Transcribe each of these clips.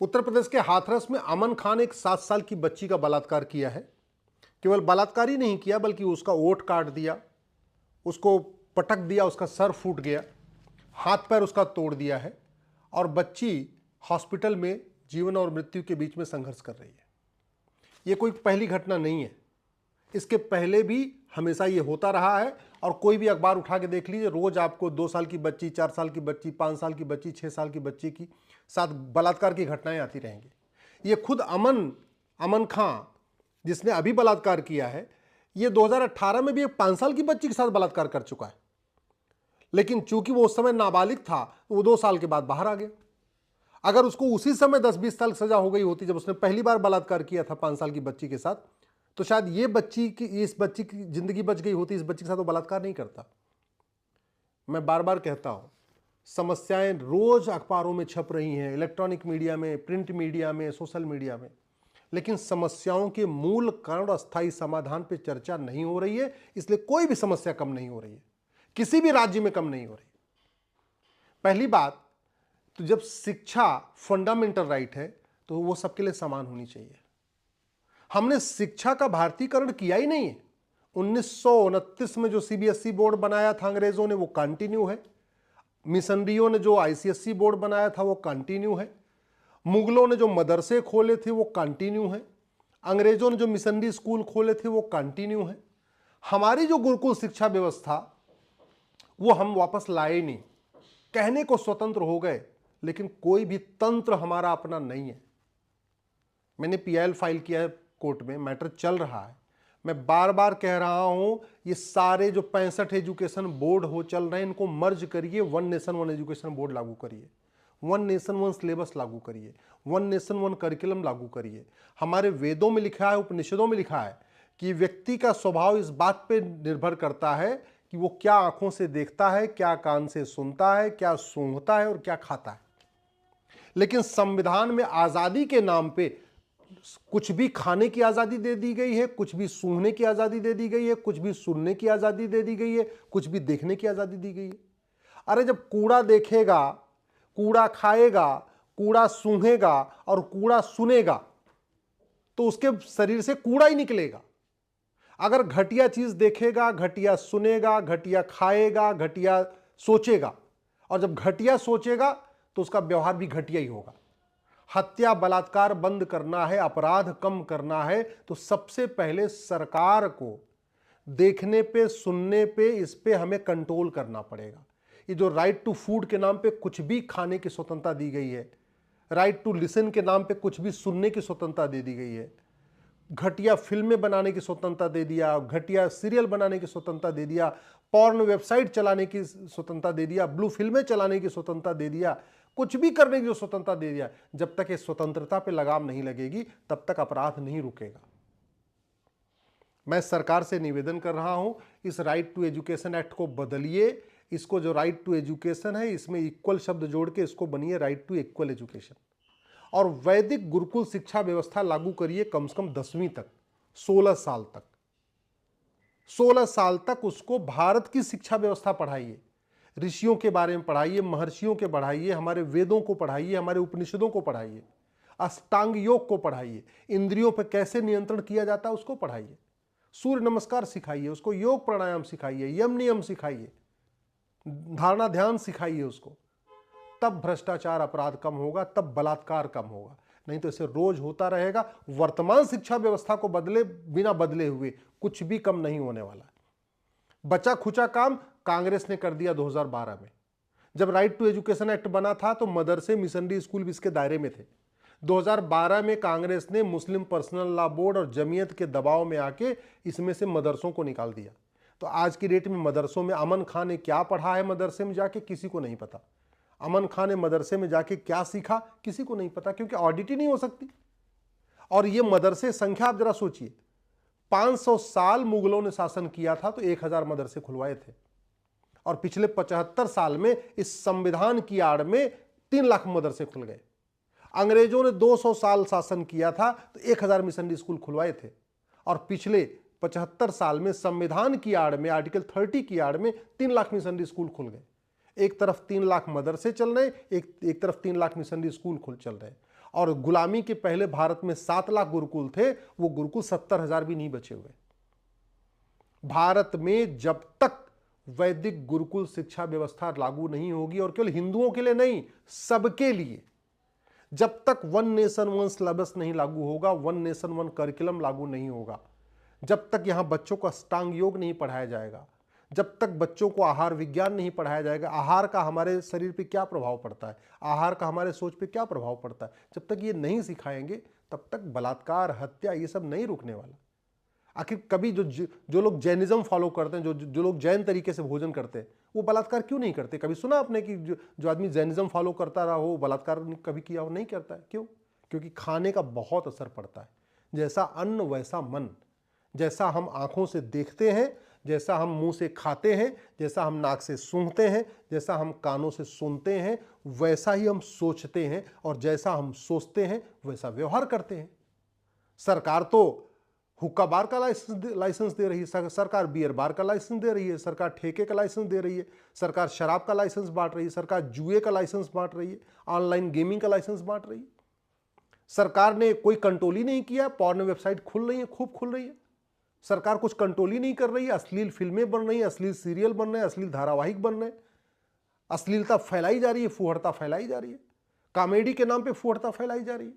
उत्तर प्रदेश के हाथरस में अमन खान ने एक 7 साल की बच्ची का बलात्कार किया है। केवल बलात्कार ही नहीं किया बल्कि उसका ओट काट दिया, उसको पटक दिया, उसका सर फूट गया, हाथ पैर उसका तोड़ दिया है और बच्ची हॉस्पिटल में जीवन और मृत्यु के बीच में संघर्ष कर रही है। ये कोई पहली घटना नहीं है, इसके पहले भी हमेशा ये होता रहा है। और कोई भी अखबार उठा के देख लीजिए, रोज आपको 2 साल की बच्ची, 4 साल की बच्ची, 5 साल की बच्ची, 6 साल की बच्ची की साथ बलात्कार की घटनाएं आती रहेंगी। ये खुद अमन खां जिसने अभी बलात्कार किया है, ये 2018 में भी एक 5 साल की बच्ची के साथ बलात्कार कर चुका है, लेकिन चूंकि वो उस समय नाबालिग था तो वो 2 साल के बाद बाहर आ गया। अगर उसको उसी समय 10-20 साल सजा हो गई होती जब उसने पहली बार बलात्कार किया था 5 साल की बच्ची के साथ, तो शायद इस बच्ची की जिंदगी बच गई होती, इस बच्ची के साथ वो बलात्कार नहीं करता। मैं बार बार कहता हूं, समस्याएं रोज अखबारों में छप रही हैं, इलेक्ट्रॉनिक मीडिया में, प्रिंट मीडिया में, सोशल मीडिया में, लेकिन समस्याओं के मूल कारण और अस्थायी समाधान पर चर्चा नहीं हो रही है। इसलिए कोई भी समस्या कम नहीं हो रही है, किसी भी राज्य में कम नहीं हो रही। पहली बात तो जब शिक्षा फंडामेंटल राइट है तो वो सबके लिए समान होनी चाहिए। हमने शिक्षा का भारतीकरण किया ही नहीं है। 1929 में जो सीबीएसई बोर्ड बनाया था अंग्रेजों ने, वो कंटिन्यू है। मिशनरियों ने जो आईसीएसई बोर्ड बनाया था वो कंटिन्यू है। मुगलों ने जो मदरसे खोले थे वो कंटिन्यू है। अंग्रेजों ने जो मिशनरी स्कूल खोले थे वो कंटिन्यू है। हमारी जो गुरुकुल शिक्षा व्यवस्था वो हम वापस लाए नहीं, कहने को स्वतंत्र हो गए, लेकिन कोई भी तंत्र हमारा अपना नहीं है। मैंने पीआईएल फाइल किया है कोर्ट में, मैटर चल रहा है। मैं बार बार कह रहा हूं, ये सारे जो 65 एजुकेशन बोर्ड हो चल रहे हैं, इनको मर्ज करिए, 1 नेशन 1 एजुकेशन बोर्ड लागू करिए, 1 नेशन 1 सिलेबस लागू करिए, 1 नेशन 1 करिकुलम लागू करिए। हमारे वेदों में लिखा है, उपनिषदों में लिखा है कि व्यक्ति का स्वभाव इस बात पे निर्भर करता है कि वो क्या आंखों से देखता है, क्या कान से सुनता है, क्या सूंघता है और क्या खाता है। लेकिन संविधान में आजादी के नाम पे कुछ भी खाने की आजादी दे दी गई है, कुछ भी सूंघने की आजादी दे दी गई है, कुछ भी सुनने की आजादी दे दी गई है, कुछ भी देखने की आजादी दी गई है। अरे जब कूड़ा देखेगा, कूड़ा खाएगा, कूड़ा सूंघेगा और कूड़ा सुनेगा तो उसके शरीर से कूड़ा ही निकलेगा। अगर घटिया चीज देखेगा, घटिया सुनेगा, घटिया खाएगा, घटिया सोचेगा, और जब घटिया सोचेगा तो उसका व्यवहार भी घटिया ही होगा। हत्या बलात्कार बंद करना है, अपराध कम करना है, तो सबसे पहले सरकार को देखने पे, सुनने पे, इस पे हमें कंट्रोल करना पड़ेगा। ये जो राइट टू फूड के नाम पे कुछ भी खाने की स्वतंत्रता दी गई है, राइट टू लिसन के नाम पे कुछ भी सुनने की स्वतंत्रता दे दी गई है, घटिया फिल्में बनाने की स्वतंत्रता दे दिया, घटिया सीरियल बनाने की स्वतंत्रता दे दिया, पॉर्न वेबसाइट चलाने की स्वतंत्रता दे दिया, ब्लू फिल्में चलाने की स्वतंत्रता दे दिया, कुछ भी करने की जो स्वतंत्रता दे दिया, जब तक इस स्वतंत्रता पे लगाम नहीं लगेगी तब तक अपराध नहीं रुकेगा। मैं सरकार से निवेदन कर रहा हूं, इस राइट टू एजुकेशन एक्ट को बदलिए। इसको जो राइट टू एजुकेशन है, इसमें इक्वल शब्द जोड़ के इसको बनिए राइट टू इक्वल एजुकेशन। और वैदिक गुरुकुल शिक्षा व्यवस्था लागू करिए कम से कम 10वीं तक, 16 साल तक। 16 साल तक उसको भारत की शिक्षा व्यवस्था पढ़ाइए, ऋषियों के बारे में पढ़ाइए, महर्षियों के पढ़ाइए, हमारे वेदों को पढ़ाइए, हमारे उपनिषदों को पढ़ाइए, अष्टांग योग को पढ़ाइए, इंद्रियों पर कैसे नियंत्रण किया जाता है उसको पढ़ाइए, सूर्य नमस्कार सिखाइए उसको, योग प्राणायाम सिखाइए, यम नियम सिखाइए, धारणा ध्यान सिखाइए उसको। तब भ्रष्टाचार अपराध कम होगा, तब बलात्कार कम होगा। नहीं तो इसे रोज होता रहेगा। वर्तमान शिक्षा व्यवस्था को बिना बदले हुए कुछ भी कम नहीं होने वाला है। बचा खुचा काम कांग्रेस ने कर दिया 2012 में। जब राइट टू एजुकेशन एक्ट बना था तो मदरसे, मिशनरी स्कूल भी इसके दायरे में थे। 2012 में कांग्रेस ने मुस्लिम पर्सनल लॉ बोर्ड और जमीयत के दबाव में आके इसमें से मदरसों को निकाल दिया। तो आज की डेट में मदरसों में अमन खान ने क्या पढ़ा है, मदरसे में जाके किसी को नहीं पता। अमन खान ने मदरसे में जाके क्या सीखा किसी को नहीं पता, क्योंकि ऑडिट ही नहीं हो सकती। और ये मदरसे संख्या आप जरा सोचिए, 500 साल मुगलों ने शासन किया था तो 1000 मदरसे खुलवाए थे, और पिछले 75 साल में इस संविधान की आड़ में 3 लाख मदरसे खुल गए। अंग्रेजों ने 200 साल शासन किया था तो 1000 मिशनरी स्कूल खुलवाए थे, और पिछले 75 साल में संविधान की आड़ में, आर्टिकल 30 की आड़ में 3 लाख मिशनरी स्कूल खुल गए। एक तरफ 3 लाख मदरसे चल रहे, एक तरफ 3 लाख मिशनरी स्कूल चल रहे। और गुलामी के पहले भारत में 7 लाख गुरुकुल थे, वो गुरुकुल 70,000 भी नहीं बचे हुए। भारत में जब तक वैदिक गुरुकुल शिक्षा व्यवस्था लागू नहीं होगी, और केवल हिंदुओं के लिए नहीं, सबके लिए, जब तक वन नेशन वन सिलेबस नहीं लागू होगा, वन नेशन वन करिकुलम लागू नहीं होगा, जब तक यहां बच्चों को अष्टांग योग नहीं पढ़ाया जाएगा, जब तक बच्चों को आहार विज्ञान नहीं पढ़ाया जाएगा, आहार का हमारे शरीर पे क्या प्रभाव पड़ता है, आहार का हमारे सोच पे क्या प्रभाव पड़ता है, जब तक ये नहीं सिखाएंगे तब तक बलात्कार, हत्या, ये सब नहीं रुकने वाला। आखिर कभी जो लोग जैनिज्म फॉलो करते हैं, जो लोग जैन तरीके से भोजन करते हैं, वो बलात्कार क्यों नहीं करते? कभी सुना आपने कि जो आदमी जैनिज्म फॉलो करता रहा हो बलात्कार कभी किया हो? नहीं करता है। क्यों? क्योंकि खाने का बहुत असर पड़ता है। जैसा अन्न वैसा मन। जैसा हम आंखों से देखते हैं, जैसा हम मुंह से खाते हैं, जैसा हम नाक से सूंघते हैं, जैसा हम कानों से सुनते हैं, वैसा ही हम सोचते हैं, और जैसा हम सोचते हैं वैसा व्यवहार करते हैं। सरकार तो हुक्का बार का लाइसेंस दे रही है, सरकार बियर बार का लाइसेंस दे रही है, सरकार ठेके का लाइसेंस दे रही है, सरकार शराब का लाइसेंस बांट रही है, सरकार जुए का लाइसेंस बांट रही है, ऑनलाइन गेमिंग का लाइसेंस बांट रही है। सरकार ने कोई कंट्रोल ही नहीं किया, पॉर्न वेबसाइट खुल रही है, खूब खुल रही है। सरकार कुछ कंट्रोल ही नहीं कर रही है, अश्लील फिल्में बन रही है, अश्लील सीरियल बन रहे हैं, अश्लील धारावाहिक बन रहे हैं, अश्लीलता फैलाई जा रही है, फुहड़ता फैलाई जा रही है, कॉमेडी के नाम पे फुहड़ता फैलाई जा रही है।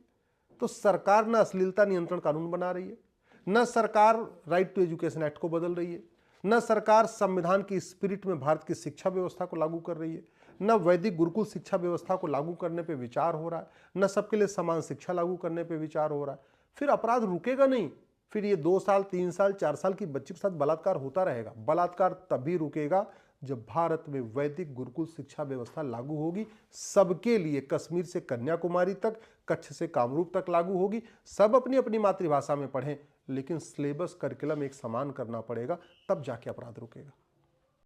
तो सरकार न अश्लीलता नियंत्रण कानून बना रही है, न सरकार राइट टू एजुकेशन एक्ट को बदल रही है, न सरकार संविधान की स्पिरिट में भारत की शिक्षा व्यवस्था को लागू कर रही है, न वैदिक गुरुकुल शिक्षा व्यवस्था को लागू करने पे विचार हो रहा है, न सबके लिए समान शिक्षा लागू करने पे विचार हो रहा है। फिर अपराध रुकेगा नहीं, फिर ये 2 साल 3 साल 4 साल की बच्ची के साथ बलात्कार होता रहेगा। बलात्कार तभी रुकेगा जब भारत में वैदिक गुरुकुल शिक्षा व्यवस्था लागू होगी, सबके लिए, कश्मीर से कन्याकुमारी तक, कच्छ से कामरूप तक लागू होगी। सब अपनी अपनी मातृभाषा में पढ़ें, लेकिन सिलेबस करिकुलम एक समान करना पड़ेगा, तब जाके अपराध रुकेगा।